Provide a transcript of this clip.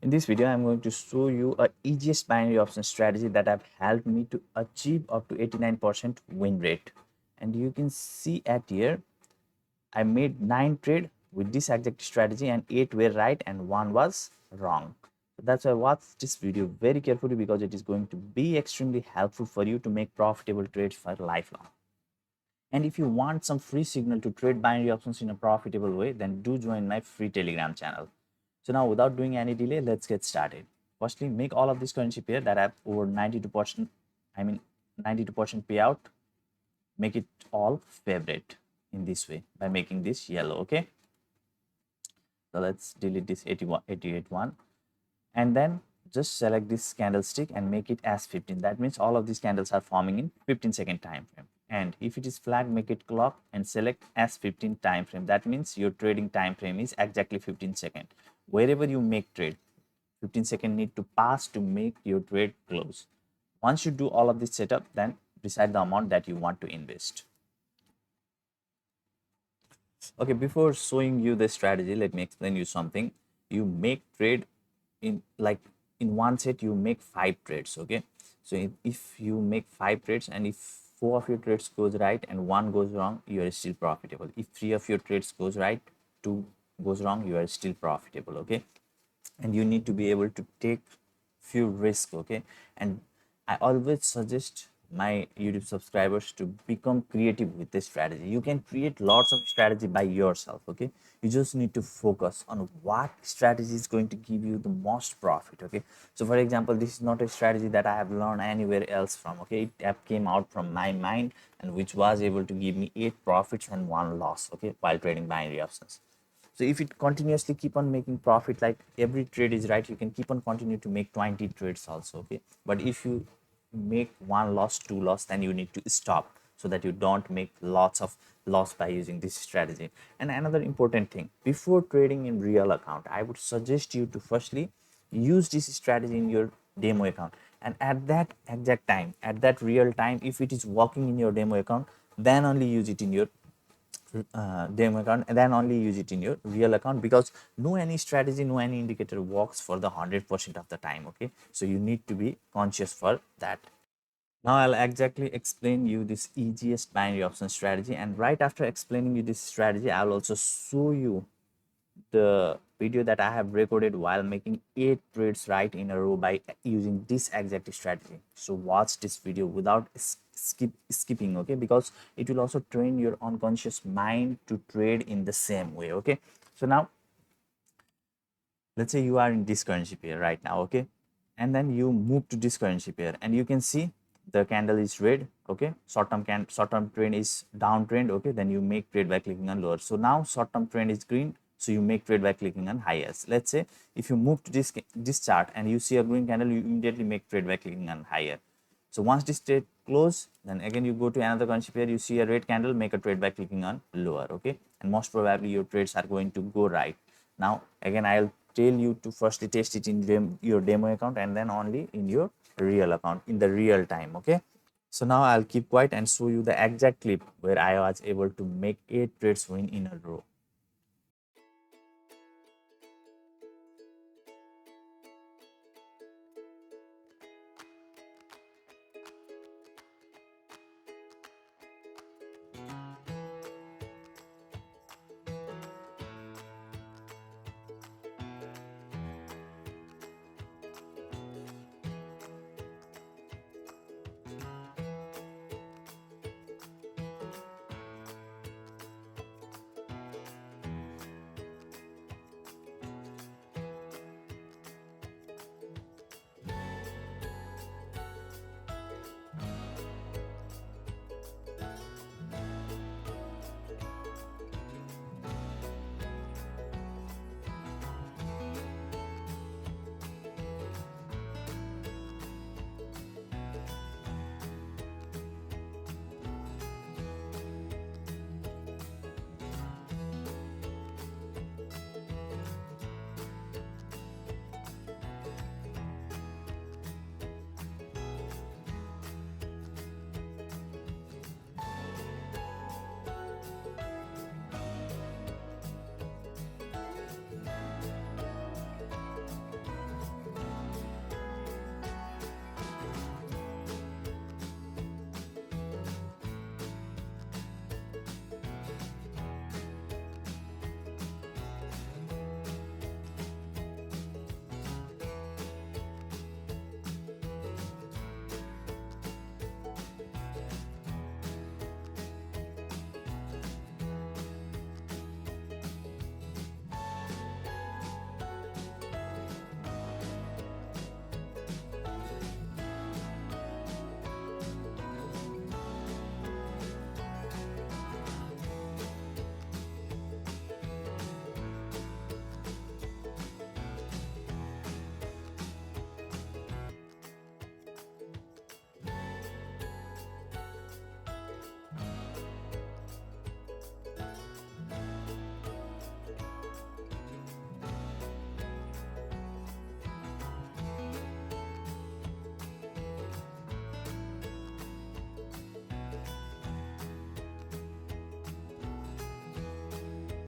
In this video, I'm going to show you a easiest binary option strategy that have helped me to achieve up to 89% win rate. And you can see at here, I made 9 trade with this exact strategy and 8 were right and 1 was wrong. So that's why watch this video very carefully because it is going to be extremely helpful for you to make profitable trades for lifelong. And if you want some free signal to trade binary options in a profitable way, then do join my free Telegram channel. So now without doing any delay, let's get started. Firstly, make all of this currency pair that have over 92%, 92% payout, make it all favorite in this way by making this yellow, okay? So let's delete this 88 one and then just select this candlestick and make it as 15. That means all of these candles are forming in 15-second time frame. And if it is flag, make it clock and select as 15 time frame. That means your trading time frame is exactly 15 seconds. Wherever you make trade, 15 seconds need to pass to make your trade close. Once you do all of this setup, then decide the amount that you want to invest. Okay, before showing you the strategy, let me explain you something. You make trade in in one set you make 5 trades, okay? So if you make 5 trades and if 4 of your trades goes right and 1 goes wrong, you are still profitable. If 3 of your trades goes right, 2 goes wrong, you are still profitable, okay? And you need to be able to take few risks, okay? And I always suggest my YouTube subscribers to become creative with this strategy. You can create lots of strategy by yourself, okay? You just need to focus on what strategy is going to give you the most profit, okay? So for example, this is not a strategy that I have learned anywhere else from, okay? It came out from my mind and which was able to give me 8 profits and 1 loss, okay, while trading binary options. So if it continuously keep on making profit, like every trade is right, you can keep on continue to make 20 trades also, okay? But if you make 1 loss, 2 loss, then you need to stop so that you don't make lots of loss by using this strategy. And another important thing, before trading in real account, I would suggest you to firstly use this strategy in your demo account, and at that exact time, at that real time, if it is working in your demo account, then only use it in your demo account and then only use it in your real account, because no any strategy, no any indicator works for the 100% of the time, okay? So you need to be conscious for that. Now I'll exactly explain you this easiest binary option strategy, and right after explaining you this strategy, I'll also show you the video that I have recorded while making 8 trades right in a row by using this exact strategy. So watch this video without skipping, okay? Because it will also train your unconscious mind to trade in the same way, okay? So now let's say you are in this currency pair right now, okay? And then you move to this currency pair and you can see the candle is red, okay? Short-term trend is downtrend, okay? Then you make trade by clicking on lower. So now short-term trend is green, so you make trade by clicking on highest. Let's say if you move to this chart and you see a green candle, you immediately make trade by clicking on higher. So once this trade close, then again you go to another currency pair, you see a red candle, make a trade by clicking on lower, okay? And most probably your trades are going to go right. Now again I'll tell you to firstly test it in your demo account and then only in your real account in the real time, okay? So now I'll keep quiet and show you the exact clip where I was able to make 8 trades win in a row.